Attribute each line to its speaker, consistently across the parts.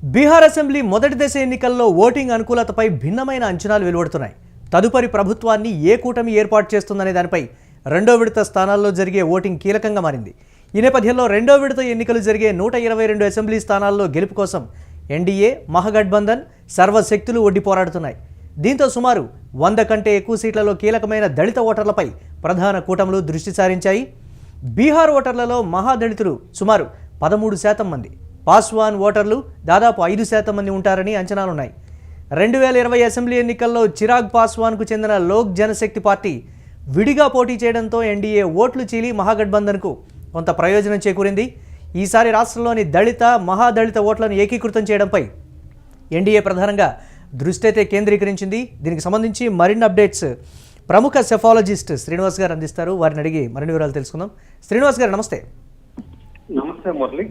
Speaker 1: Bihar assembly మొదటి దశ ఎన్నికల్లో ఓటింగ్ అనుకూలతపై భిన్నమైన అంచనాలు వెలువడుతున్నాయి. తదుపరి ప్రభుత్వాన్ని ఏ కూటమి ఏర్పాటు చేస్తుందనే దానిపై రెండో విడత స్థానాల్లో జరిగే ఓటింగ్ కీలకంగా మారింది. ఈ నేపథ్యంలో రెండో విడత ఎన్నికలు జరిగే 122 అసెంబ్లీ స్థానాల్లో గెలుపు కోసం ఎన్డీఏ, మహాగఠబంధన్ సర్వశక్తులు ఒడ్డి పోరాడుతున్నాయి. దీంతో సుమారు 100 కంటే ఎక్కువ సీట్లలో కీలకమైన దళిత ఓటర్లపై ప్రధాన కూటములు దృష్టి సారించాయి. బీహార్ ఓటర్లలో మహాదళితులు సుమారు 13% మంది, పాస్వాన్ ఓటర్లు దాదాపు 5% మంది ఉంటారని అంచనాలున్నాయి. 2020 అసెంబ్లీ ఎన్నికల్లో చిరాగ్ పాస్వాన్కు చెందిన లోక్ జనశక్తి పార్టీ విడిగా పోటీ చేయడంతో ఎన్డీఏ ఓట్లు చీలి మహాగఠబంధన్కు కొంత ప్రయోజనం చేకూరింది. ఈసారి రాష్ట్రంలోని దళిత, మహాదళిత ఓట్లను ఏకీకృతం చేయడంపై ఎన్డీఏ ప్రధానంగా దృష్టి అయితే కేంద్రీకరించింది. దీనికి సంబంధించి మరిన్ని అప్డేట్స్ ప్రముఖ సెఫాలజిస్ట్ శ్రీనివాస్ గారు అందిస్తారు. వారిని అడిగి మరిన్ని వివరాలు తెలుసుకుందాం. శ్రీనివాస్ గారు నమస్తే.
Speaker 2: నమస్తే మురళి.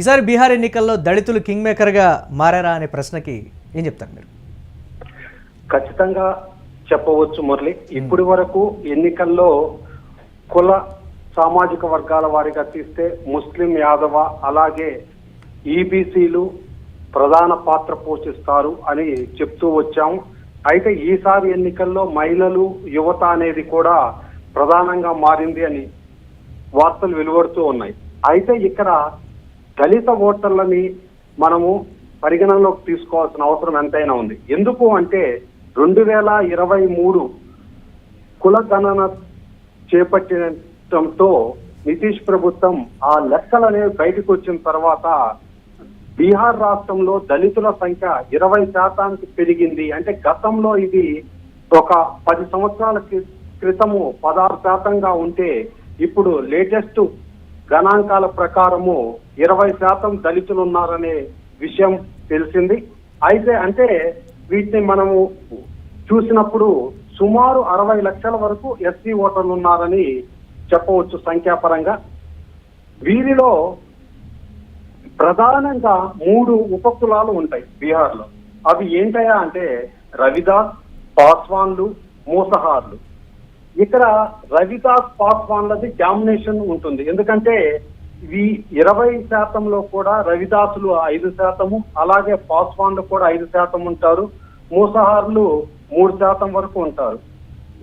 Speaker 1: ఈసారి బీహార్ ఎన్నికల్లో దళితులు కింగ్ మేకర్గా మారారా అనే ప్రశ్నకి ఏం చెప్తారు మీరు?
Speaker 2: ఖచ్చితంగా చెప్పవచ్చు మురళి. ఇప్పటి వరకు ఎన్నికల్లో కుల సామాజిక వర్గాల వారిగా తీస్తే ముస్లిం, యాదవ అలాగే ఈబీసీలు ప్రధాన పాత్ర పోషిస్తారు అని చెప్తూ వచ్చాము. అయితే ఈసారి ఎన్నికల్లో మహిళలు, యువత అనేది కూడా ప్రధానంగా మారింది అని వార్తలు వెలువడుతూ ఉన్నాయి. అయితే ఇక్కడ దళిత ఓటర్లని మనము పరిగణనలోకి తీసుకోవాల్సిన అవసరం ఎంతైనా ఉంది. ఎందుకు అంటే 2023 కుల గణన చేపట్టడంతో నితీష్ ప్రభుత్వం ఆ లెక్కలు అనేవి బయటకు వచ్చిన తర్వాత బీహార్ రాష్ట్రంలో దళితుల సంఖ్య 20% పెరిగింది. అంటే గతంలో ఇది ఒక 10 సంవత్సరాల క్రితము 16%గా ఉంటే ఇప్పుడు లేటెస్ట్ గణాంకాల ప్రకారము 20% దళితులు ఉన్నారనే విషయం తెలిసింది. అయితే అంటే వీటిని మనము చూసినప్పుడు సుమారు 60 లక్షల వరకు ఎస్సీ ఓటర్లు ఉన్నారని చెప్పవచ్చు సంఖ్యాపరంగా. వీరిలో ప్రధానంగా 3 ఉపకులాలు ఉంటాయి బీహార్లో. అవి ఏంటయా అంటే రవిదాస్, పాస్వాన్లు, మూసహార్లు. ఇక్కడ రవిదాస్, పాస్వాన్లది డామినేషన్ ఉంటుంది. ఎందుకంటే ఇవి 20%లో కూడా రవిదాసులు 5%, అలాగే పాస్వాన్లు కూడా 5% ఉంటారు. మూసహార్లు 3% వరకు ఉంటారు.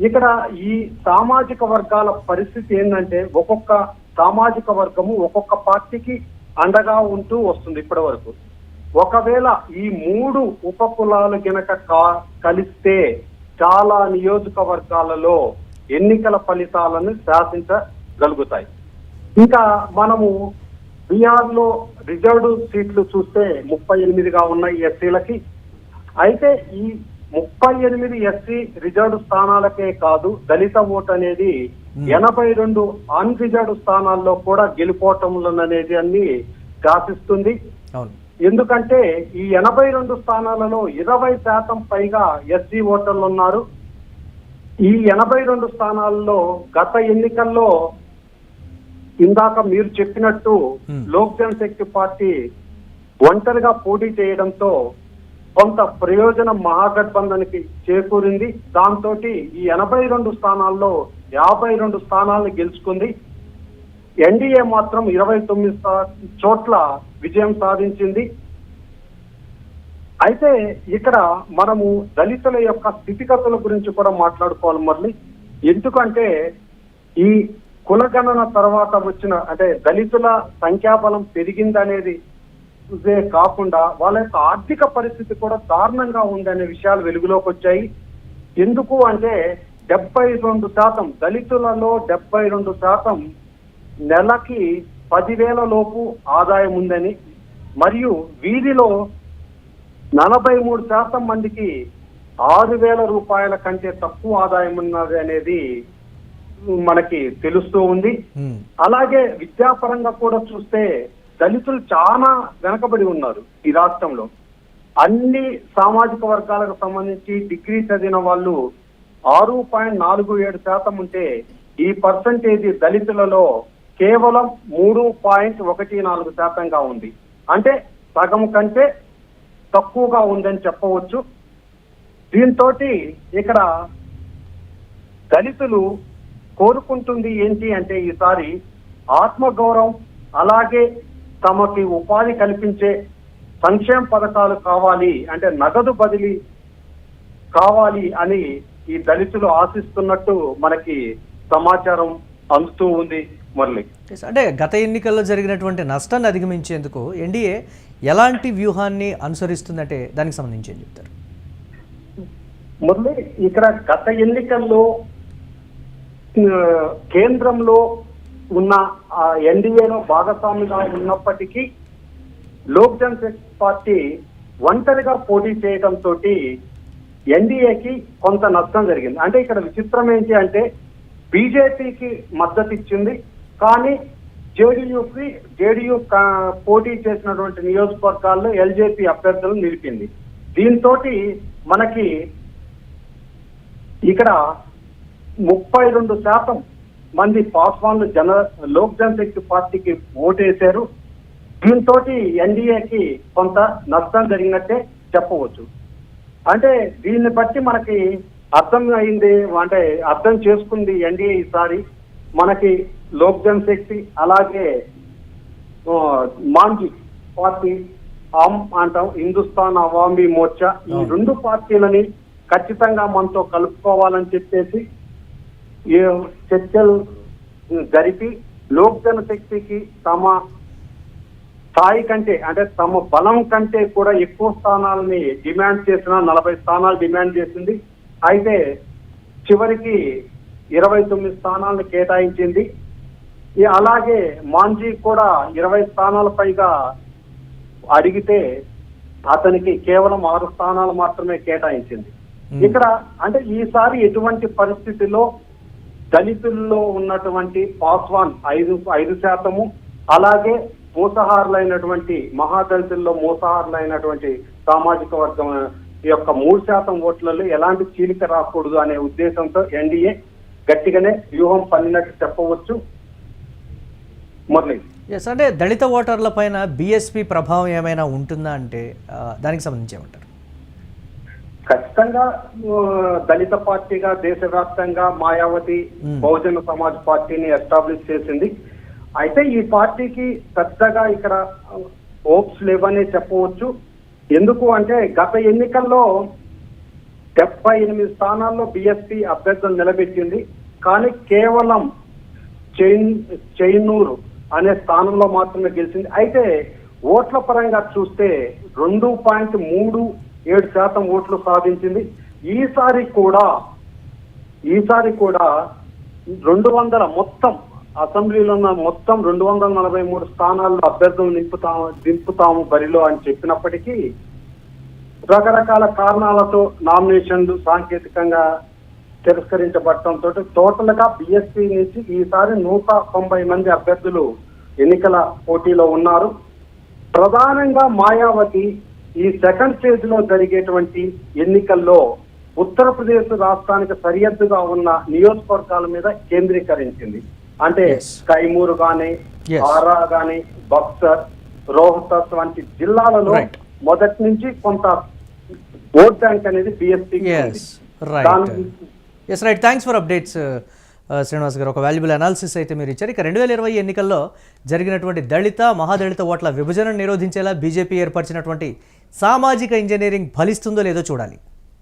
Speaker 2: ఇక్కడ ఈ సామాజిక వర్గాల పరిస్థితి ఏంటంటే ఒక్కొక్క సామాజిక వర్గము ఒక్కొక్క పార్టీకి అండగా ఉంటూ వస్తుంది ఇప్పటి వరకు. ఒకవేళ ఈ 3 ఉపకులాలు గనక కలిస్తే చాలా నియోజకవర్గాలలో ఎన్నికల ఫలితాలను శాసించగలుగుతాయి. ఇంకా మనము బీహార్లో రిజర్వ్డ్ సీట్లు చూస్తే 38గా ఉన్నాయి ఎస్సీలకి. అయితే ఈ 38 ఎస్సీ రిజర్వ్డ్ స్థానాలకే కాదు, దళిత ఓటు అనేది 82 అన్రిజర్వ్డ్ స్థానాల్లో కూడా గెలుపోవటములను అనేది అన్ని శాసిస్తుంది. ఎందుకంటే ఈ 82 స్థానాలలో 20% పైగా ఎస్సీ ఓటర్లు ఉన్నారు. ఈ 82 స్థానాల్లో గత ఎన్నికల్లో ఇందాక మీరు చెప్పినట్టు లోక్ జనశక్తి పార్టీ ఒంటరిగా పోటీ చేయడంతో కొంత ప్రయోజనం మహాగఠబంధన్కి చేకూరింది. దాంతో ఈ 82 స్థానాల్లో 52 స్థానాలను గెలుచుకుంది. ఎన్డీఏ మాత్రం 29 చోట్ల విజయం సాధించింది. అయితే ఇక్కడ మనము దళితుల యొక్క స్థితిగతుల గురించి కూడా మాట్లాడుకోవాలి మళ్ళీ. ఎందుకంటే ఈ కులగణన తర్వాత వచ్చిన అంటే దళితుల సంఖ్యాబలం పెరిగిందనేది కాకుండా వాళ్ళ యొక్క ఆర్థిక పరిస్థితి కూడా దారుణంగా ఉందనే విషయాలు వెలుగులోకి వచ్చాయి. ఎందుకు అంటే 72% దళితులలో 72% నెలకి 10,000 లోపు ఆదాయం ఉందని, మరియు వీరిలో 43% మందికి 6,000 రూపాయల కంటే తక్కువ ఆదాయం ఉన్నది అనేది మనకి తెలుస్తూ ఉంది. అలాగే విద్యాపరంగా కూడా చూస్తే దళితులు చాలా వెనకబడి ఉన్నారు ఈ రాష్ట్రంలో. అన్ని సామాజిక వర్గాలకు సంబంధించి డిగ్రీ చదివిన వాళ్ళు 6.47% ఉంటే ఈ పర్సంటేజ్ దళితులలో కేవలం 3.14%గా ఉంది. అంటే సగం కంటే తక్కువగా ఉందని చెప్పవచ్చు. దీంతో ఇక్కడ దళితులు కోరుకుంటుంది ఏంటి అంటే ఈసారి ఆత్మగౌరవం, అలాగే తమకి ఉపాధి కల్పించే సంక్షేమ పథకాలు కావాలి, అంటే నగదు బదిలీ కావాలి అని ఈ దళితులు ఆశిస్తున్నట్టు మనకి సమాచారం అందుతూ ఉంది మురళి.
Speaker 1: అంటే గత ఎన్నికల్లో జరిగినటువంటి నష్టాన్ని అధిగమించేందుకు ఎన్డీఏ ఎలాంటి వ్యూహాన్ని అనుసరిస్తుందంటే దానికి సంబంధించి ఏం చెప్తారు?
Speaker 2: మురళి, ఇక్కడ గత ఎన్నికల్లో కేంద్రంలో ఉన్న ఎన్డీఏలో భాగస్వామిగా ఉన్నప్పటికీ లోక్ జనశక్తి పార్టీ ఒంటరిగా పోటీ చేయడంతో ఎన్డీఏకి కొంత నష్టం జరిగింది. అంటే ఇక్కడ విచిత్రం ఏంటి అంటే బీజేపీకి మద్దతు ఇచ్చింది, కానీ జేడీయూ పోటీ చేసినటువంటి నియోజకవర్గాల్లో ఎల్జేపీ అభ్యర్థులను నిలిపింది. దీంతో మనకి ఇక్కడ 32% మంది పాస్వాన్లు లోక్ జనశక్తి పార్టీకి ఓటేశారు. దీంతో ఎన్డీఏకి కొంత నష్టం జరిగినట్టే చెప్పవచ్చు. అంటే దీన్ని బట్టి మనకి అర్థం అయింది, అంటే అర్థం చేసుకుంది ఎన్డీఏ ఈసారి మనకి లోక్ జనశక్తి అలాగే మాంజీ పార్టీ అంటాం, హిందుస్థాన్ అవామీ మోర్చా, ఈ రెండు పార్టీలని ఖచ్చితంగా మనతో కలుపుకోవాలని చెప్పేసి చర్చలు జరిపి లోక్ జనశక్తికి తమ స్థాయి కంటే, అంటే తమ బలం కంటే కూడా ఎక్కువ స్థానాలని డిమాండ్ చేసిన 40 స్థానాలు డిమాండ్ చేసింది. అయితే చివరికి 29 స్థానాలను కేటాయించింది. అలాగే మాంజీ కూడా 20 స్థానాల పైగా అడిగితే అతనికి కేవలం 6 స్థానాలు మాత్రమే కేటాయించింది. ఇక్కడ అంటే ఈసారి ఎటువంటి పరిస్థితిలో దళితుల్లో ఉన్నటువంటి పాస్వాన్ 5%, అలాగే మోసహారులైనటువంటి మహాదళితుల్లో మోసహారులైనటువంటి సామాజిక వర్గం యొక్క 3% ఓట్లలో ఎలాంటి చీలిక రాకూడదు అనే ఉద్దేశంతో ఎన్డీఏ గట్టిగానే వ్యూహం పన్నినట్టు చెప్పవచ్చు మురళి.
Speaker 1: ఎస్, అంటే దళిత ఓటర్ల పైన బీఎస్పీ ప్రభావం ఏమైనా ఉంటుందా అంటే దానికి సంబంధించి ఏమంటారు?
Speaker 2: ఖచ్చితంగా దళిత పార్టీగా దేశవ్యాప్తంగా మాయావతి బహుజన సమాజ్ పార్టీని ఎస్టాబ్లిష్ చేసింది. అయితే ఈ పార్టీకి పెద్దగా ఇక్కడ హోప్స్ లేవనే చెప్పవచ్చు. ఎందుకు అంటే గత ఎన్నికల్లో 78 స్థానాల్లో బీఎస్పీ అభ్యర్థులు నిలబెట్టింది, కానీ కేవలం చెయ్నూరు అనే స్థానంలో మాత్రమే గెలిచింది. అయితే ఓట్ల పరంగా చూస్తే 2.37% ఓట్లు సాధించింది. ఈసారి కూడా 200 మొత్తం అసెంబ్లీలో ఉన్న మొత్తం 243 స్థానాల్లో అభ్యర్థులు దింపుతాము బరిలో అని చెప్పినప్పటికీ రకరకాల కారణాలతో నామినేషన్లు సాంకేతికంగా తిరస్కరించబడటంతో టోటల్ గా బీఎస్పీ నుంచి ఈసారి 190 మంది అభ్యర్థులు ఎన్నికల పోటీలో ఉన్నారు. ప్రధానంగా మాయావతి ఈ సెకండ్ ఫేజ్ లో జరిగేటువంటి ఎన్నికల్లో ఉత్తరప్రదేశ్ రాష్ట్రానికి సరిహద్దుగా ఉన్న నియోజకవర్గాల మీద కేంద్రీకరించింది. అంటే కైమూర్ గాని, ఆరా గాని, బక్సర్, రోహ్తస్ వంటి జిల్లాలలో మొదటి నుంచి కొంత ఓట్ బ్యాంక్ అనేది BSP.
Speaker 1: Thanks for updates Srinivas గారు. ఒక వాల్యుబుల్ అనాలిసిస్ అయితే మీరు ఇచ్చారు. ఇక 2020 ఎన్నికల్లో జరిగినటువంటి దళిత మహాదళిత ఓట్ల విభజనను నిరోధించేలా బీజేపీ ఏర్పరిచినటువంటి సామాజిక ఇంజనీరింగ్ ఫలిస్తుందో లేదో చూడాలి.